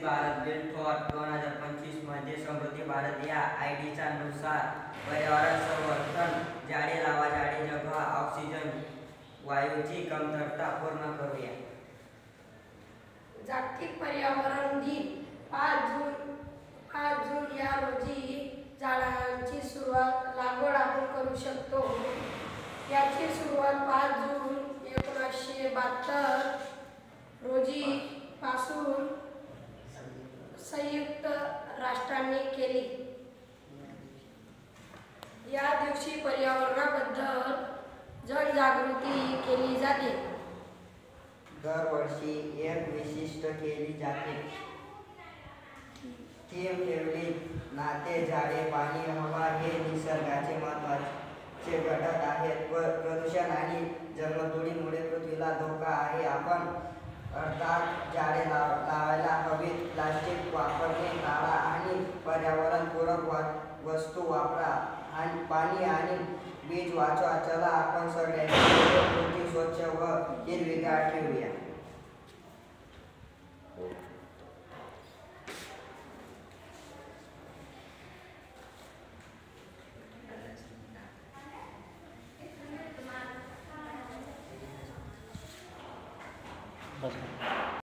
Bharat bill for 2025 मध्ये समृद्धी भारत या आयडीच्या नुसार पर्यावरण संवर्धन, झाडे लावा, झाडे जगवा, ऑक्सिजन वायूची कमतरता पूर्ण करूया. जागतिक पर्यावरण दिन 5 जून या रोजी झाडांची लागवड आपण करू शकतो. याची सुरुवात 5 जून 1972 रोजी पासून संयुक्त राष्ट्रांनी केली. या दिवशी पर्यावरणाबद्दल जनजागृती केली जाते. दरवर्षी एक विशिष्ट केली जाते. थीम ठेवली. नाते, झाडे, पाणी, हवा हे निसर्गाचे महत्त्वाचे घटक आहेत. प्रदूषण आणि जंगलतोडीमुळे पृथ्वीला धोका आहे. आपण अर्थात झाडे लावायला हवीत. प्लास्टिक वापरणे टाळा आणि पर्यावरणपूरक वस्तू वापरा. आणि पाणी आणि वीज वाचवा. चला आपण सगळ्यांनी पृथ्वी स्वच्छ व हिरवीगार ठेवूया. बस.